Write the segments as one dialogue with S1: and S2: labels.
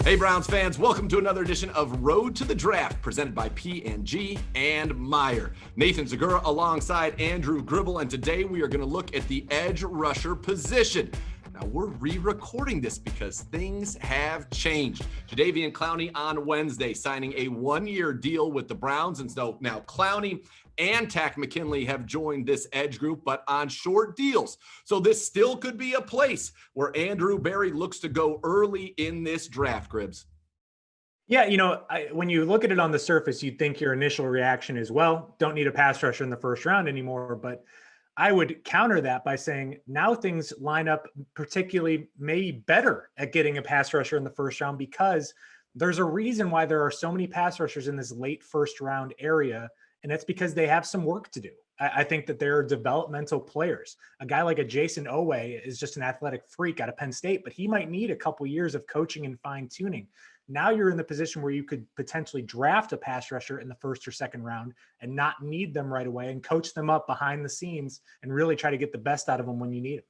S1: Hey Browns fans, welcome to another edition of Road to the Draft presented by PNG and Meyer. Nathan Zegura alongside Andrew Gribble, and today we are going to look at the edge rusher position. Now we're re-recording this because things have changed. Jadeveon Clowney on Wednesday signing a one-year deal with the Browns, and so now Clowney and Takk McKinley have joined this edge group, but on short deals. So this still could be a place where Andrew Berry looks to go early in this draft, Gribs.
S2: Yeah, when you look at it on the surface, you'd think your initial reaction is, well, don't need a pass rusher in the first round anymore. But I would counter that by saying now things line up particularly maybe better at getting a pass rusher in the first round, because there's a reason why there are so many pass rushers in this late first round area. And that's because they have some work to do. I think that they're developmental players. A guy like a Jaeson is just an athletic freak out of Penn State, but he might need a couple years of coaching and fine tuning. Now you're in the position where you could potentially draft a pass rusher in the first or second round and not need them right away and coach them up behind the scenes and really try to get the best out of them when you need them.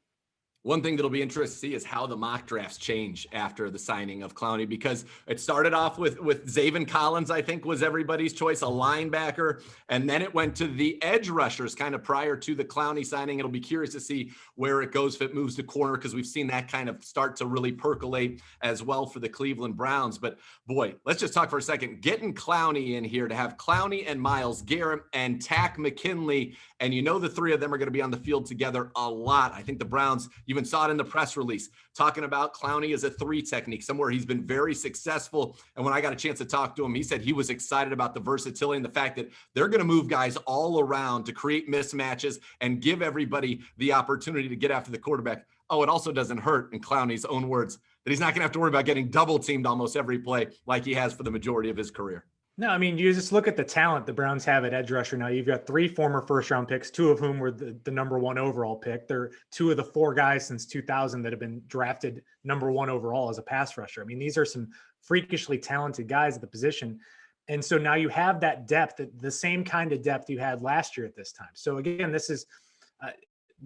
S1: One thing that'll be interesting to see is how the mock drafts change after the signing of Clowney, because it started off with Zaven Collins, I think was everybody's choice, a linebacker, and then it went to the edge rushers kind of prior to the Clowney signing. It'll be curious to see where it goes if it moves to corner, because we've seen that kind of start to really percolate as well for the Cleveland Browns. But boy, let's just talk for a second. Getting Clowney in here to have Clowney and Myles Garrett and Takk McKinley, and the three of them are going to be on the field together a lot. I think the Browns even saw it in the press release talking about Clowney as a three technique, somewhere he's been very successful. And when I got a chance to talk to him, he said he was excited about the versatility and the fact that they're going to move guys all around to create mismatches and give everybody the opportunity to get after the quarterback. Oh, it also doesn't hurt, in Clowney's own words, that he's not going to have to worry about getting double teamed almost every play like he has for the majority of his career.
S2: No, I mean, you just look at the talent the Browns have at edge rusher now. You've got three former first-round picks, two of whom were the number one overall pick. They're two of the four guys since 2000 that have been drafted number one overall as a pass rusher. I mean, these are some freakishly talented guys at the position. And so now you have that depth, the same kind of depth you had last year at this time. So again, this is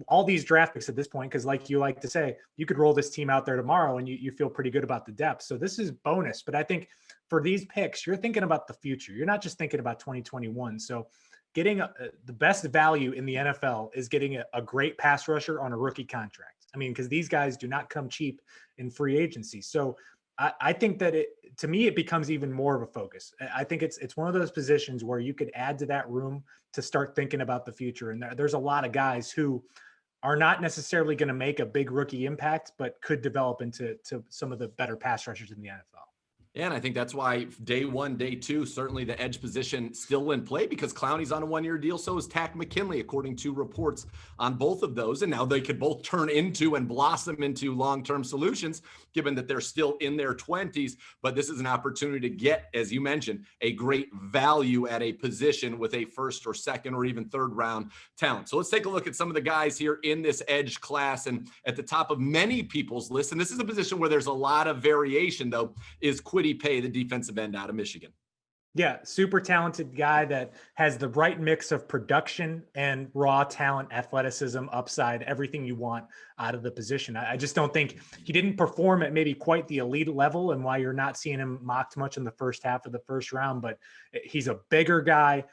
S2: all these draft picks at this point, because like you like to say, you could roll this team out there tomorrow and you feel pretty good about the depth. So this is bonus. But I think for these picks, you're thinking about the future. You're not just thinking about 2021. So getting the best value in the NFL is getting a great pass rusher on a rookie contract. I mean, because these guys do not come cheap in free agency. So I think that to me, it becomes even more of a focus. I think it's one of those positions where you could add to that room to start thinking about the future. And there's a lot of guys who are not necessarily going to make a big rookie impact, but could develop into some of the better pass rushers in the NFL.
S1: Yeah, and I think that's why day one, day two, certainly the edge position still in play, because Clowney's on a one-year deal. So is Takk McKinley, according to reports on both of those. And now they could both turn into and blossom into long-term solutions, given that they're still in their 20s. But this is an opportunity to get, as you mentioned, a great value at a position with a first or second or even third round talent. So let's take a look at some of the guys here in this edge class. And at the top of many people's lists, and this is a position where there's a lot of variation, though, is Kwity Paye, the defensive end out of Michigan.
S2: Yeah, super talented guy that has the right mix of production and raw talent, athleticism, upside, everything you want out of the position. I just don't think he didn't perform at maybe quite the elite level, and why you're not seeing him mocked much in the first half of the first round. But he's a bigger guy,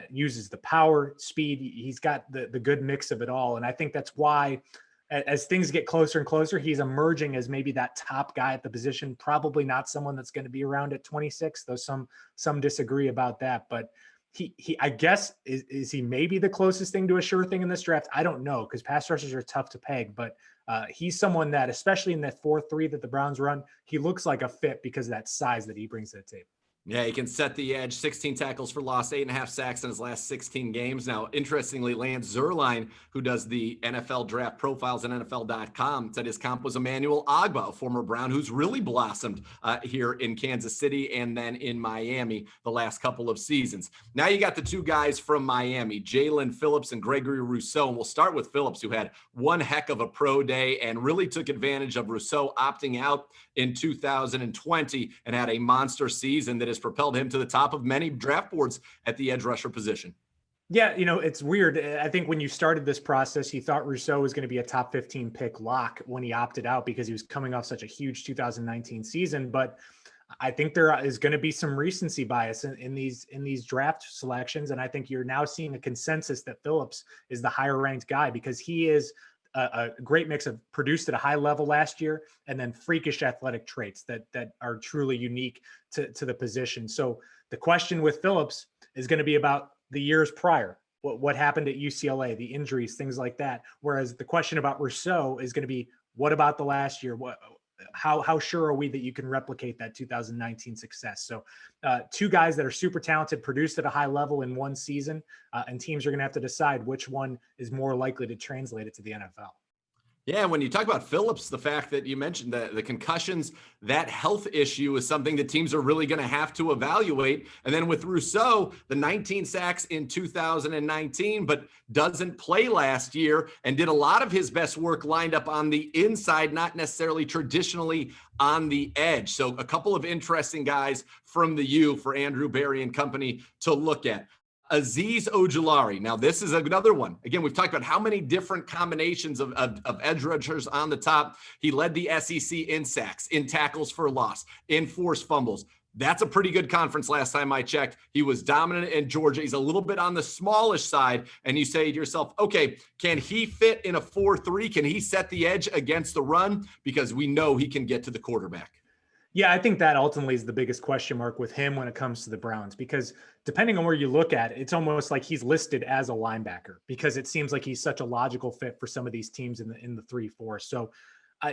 S2: uses the power, speed. He's got the good mix of it all. And I think that's why, as things get closer and closer, he's emerging as maybe that top guy at the position. Probably not someone that's going to be around at 26, though some disagree about that. But he I guess, is he maybe the closest thing to a sure thing in this draft? I don't know, because pass rushers are tough to peg. But he's someone that, especially in that 4-3 that the Browns run, he looks like a fit because of that size that he brings to the table.
S1: Yeah, he can set the edge, 16 tackles for loss, 8.5 sacks in his last 16 games. Now, interestingly, Lance Zierlein, who does the NFL draft profiles at NFL.com, said his comp was Emmanuel Ogbah, a former Brown who's really blossomed here in Kansas City and then in Miami the last couple of seasons. Now you got the two guys from Miami, Jaelan Phillips and Gregory Rousseau. And we'll start with Phillips, who had one heck of a pro day and really took advantage of Rousseau opting out in 2020 and had a monster season that has propelled him to the top of many draft boards at the edge rusher position.
S2: Yeah, it's weird. I think when you started this process, you thought Rousseau was going to be a top 15 pick lock when he opted out because he was coming off such a huge 2019 season. But I think there is going to be some recency bias in these draft selections, and I think you're now seeing a consensus that Phillips is the higher ranked guy because he is a great mix of produced at a high level last year and then freakish athletic traits that are truly unique to the position. So the question with Phillips is going to be about the years prior. What happened at UCLA, the injuries, things like that. Whereas the question about Rousseau is going to be, what about the last year? How sure are we that you can replicate that 2019 success? So two guys that are super talented, produced at a high level in one season, and teams are going to have to decide which one is more likely to translate it to the NFL.
S1: Yeah, when you talk about Phillips, the fact that you mentioned the concussions, that health issue is something that teams are really going to have to evaluate. And then with Rousseau, the 19 sacks in 2019, but doesn't play last year and did a lot of his best work lined up on the inside, not necessarily traditionally on the edge. So a couple of interesting guys from the U for Andrew Berry and company to look at. Azeez Ojulari. Now, this is another one. Again, we've talked about how many different combinations of edge rushers on the top. He led the SEC in sacks, in tackles for loss, in forced fumbles. That's a pretty good conference last time I checked. He was dominant in Georgia. He's a little bit on the smallish side. And you say to yourself, okay, can he fit in a 4-3? Can he set the edge against the run? Because we know he can get to the quarterback.
S2: Yeah, I think that ultimately is the biggest question mark with him when it comes to the Browns, because depending on where you look at it, it's almost like he's listed as a linebacker because it seems like he's such a logical fit for some of these teams in the 3-4. So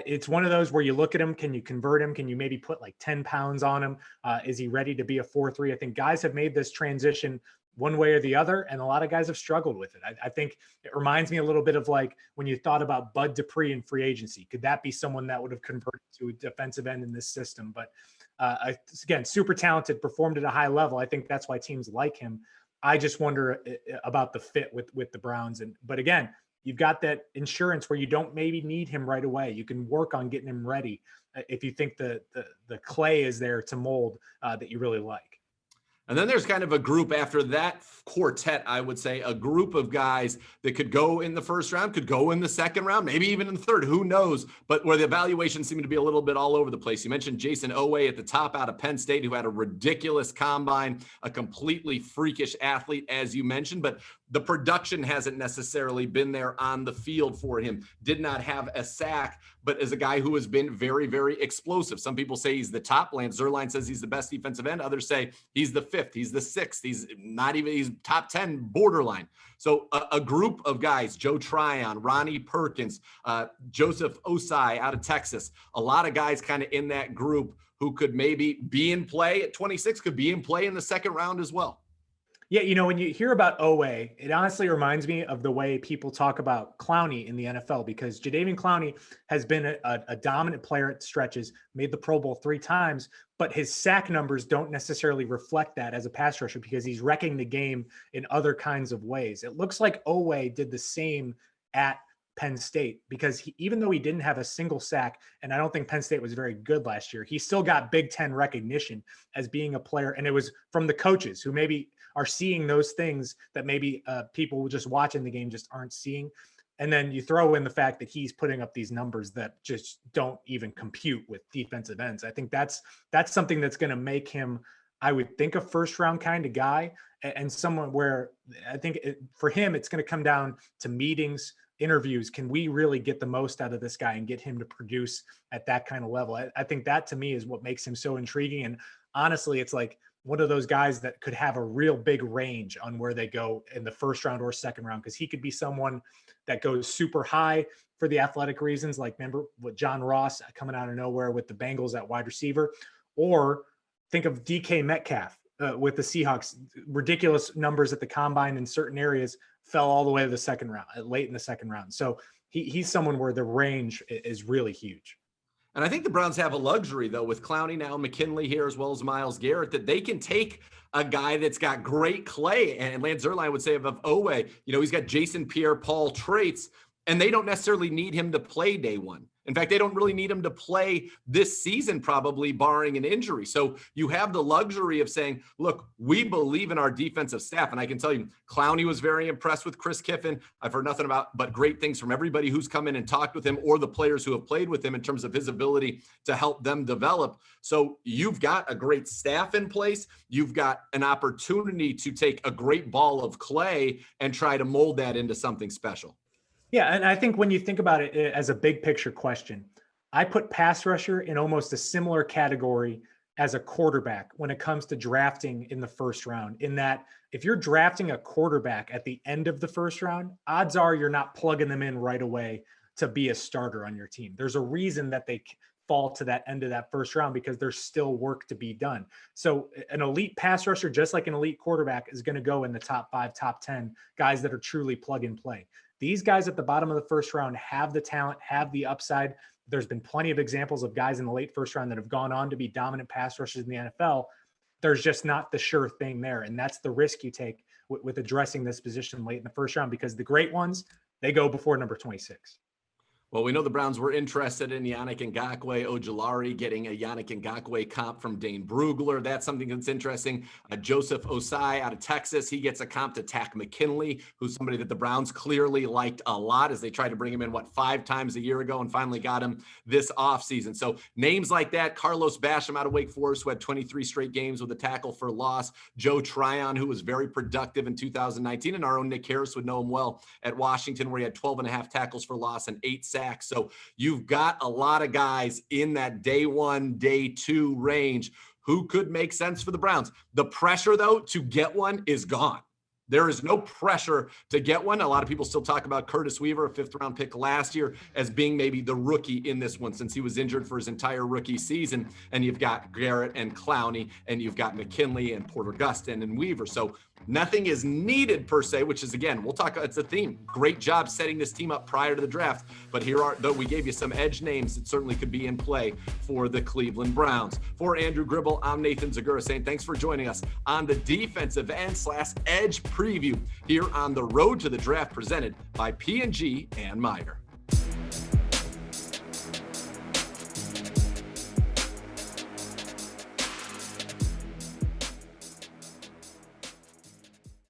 S2: it's one of those where you look at him, can you convert him? Can you maybe put like 10 pounds on him? Is he ready to be a 4-3? I think guys have made this transition one way or the other, and a lot of guys have struggled with it. I think it reminds me a little bit of like when you thought about Bud Dupree in free agency. Could that be someone that would have converted to a defensive end in this system? But again, super talented, performed at a high level. I think that's why teams like him. I just wonder about the fit with the Browns. But again, you've got that insurance where you don't maybe need him right away. You can work on getting him ready if you think the clay is there to mold that you really like.
S1: And then there's kind of a group after that quartet, I would say, a group of guys that could go in the first round, could go in the second round, maybe even in the third, who knows, but where the evaluations seem to be a little bit all over the place. You mentioned JAYSON OWEH at the top out of Penn State, who had a ridiculous combine, a completely freakish athlete, as you mentioned, but the production hasn't necessarily been there on the field for him. Did not have a sack, but as a guy who has been very, very explosive. Some people say he's the top. Lance Zierlein says he's the best defensive end. Others say he's the fifth, he's the sixth. He's top 10 borderline. So a group of guys, Joe Tryon, Ronnie Perkins, Joseph Osai out of Texas, a lot of guys kind of in that group who could maybe be in play at 26, could be in play in the second round as well.
S2: Yeah, you know, when you hear about OWEH, it honestly reminds me of the way people talk about Clowney in the NFL, because Jadeveon Clowney has been a dominant player at stretches, made the Pro Bowl 3 times, but his sack numbers don't necessarily reflect that as a pass rusher because he's wrecking the game in other kinds of ways. It looks like OWEH did the same at Penn State because even though he didn't have a single sack, and I don't think Penn State was very good last year, he still got Big Ten recognition as being a player. And it was from the coaches who maybe are seeing those things that maybe people just watching the game just aren't seeing. And then you throw in the fact that he's putting up these numbers that just don't even compute with defensive ends. I think that's something that's going to make him, I would think, a first round kind of guy, and someone where I think for him, it's going to come down to meetings, interviews. Can we really get the most out of this guy and get him to produce at that kind of level? I think that to me is what makes him so intriguing. And honestly, it's like one of those guys that could have a real big range on where they go in the first round or second round, because he could be someone that goes super high for the athletic reasons, like remember with John Ross coming out of nowhere with the Bengals at wide receiver, or think of DK Metcalf with the Seahawks. Ridiculous numbers at the combine in certain areas, fell all the way to the second round, late in the second round. So he's someone where the range is really huge.
S1: And I think the Browns have a luxury, though, with Clowney now, McKinley here, as well as Myles Garrett, that they can take a guy that's got great clay. And Lance Zierlein would say of OWEH, you know, he's got Jason Pierre-Paul traits, and they don't necessarily need him to play day one. In fact, they don't really need him to play this season, probably barring an injury. So you have the luxury of saying, look, we believe in our defensive staff. And I can tell you, Clowney was very impressed with Chris Kiffin. I've heard nothing but great things from everybody who's come in and talked with him, or the players who have played with him, in terms of his ability to help them develop. So you've got a great staff in place. You've got an opportunity to take a great ball of clay and try to mold that into something special.
S2: Yeah, and I think when you think about it as a big picture question, I put pass rusher in almost a similar category as a quarterback when it comes to drafting in the first round, in that if you're drafting a quarterback at the end of the first round, odds are you're not plugging them in right away to be a starter on your team. There's a reason that they fall to that end of that first round, because there's still work to be done. So an elite pass rusher, just like an elite quarterback, is going to go in the top 5, top 10 guys that are truly plug and play. These guys at the bottom of the first round have the talent, have the upside. There's been plenty of examples of guys in the late first round that have gone on to be dominant pass rushers in the NFL. There's just not the sure thing there. And that's the risk you take with addressing this position late in the first round, because the great ones, they go before number 26.
S1: Well, we know the Browns were interested in Yannick Ngakoue Ojulari, getting a Yannick Ngakoue comp from Dane Brugler. That's something that's interesting. Joseph Osai out of Texas, he gets a comp to Tack McKinley, who's somebody that the Browns clearly liked a lot, as they tried to bring him in, 5 times a year ago, and finally got him this offseason. So names like that, Carlos Basham out of Wake Forest, who had 23 straight games with a tackle for loss. Joe Tryon, who was very productive in 2019, and our own Nick Harris would know him well at Washington, where he had 12.5 tackles for loss and 8 sacks. So you've got a lot of guys in that day 1, day 2 range who could make sense for the Browns. The pressure, though, to get one is gone. There is no pressure to get one. A lot of people still talk about Curtis Weaver, a 5th-round pick last year, as being maybe the rookie in this one, since he was injured for his entire rookie season. And you've got Garrett and Clowney, and you've got McKinley and Porter Gustin and Weaver. So nothing is needed per se, which is, again, we'll talk, it's a theme. Great job setting this team up prior to the draft. But here are, though we gave you some edge names that certainly could be in play for the Cleveland Browns. For Andrew Gribble, I'm Nathan Zegura, saying thanks for joining us on the defensive end/edge preview here on the Road to the Draft, presented by P&G and Meyer.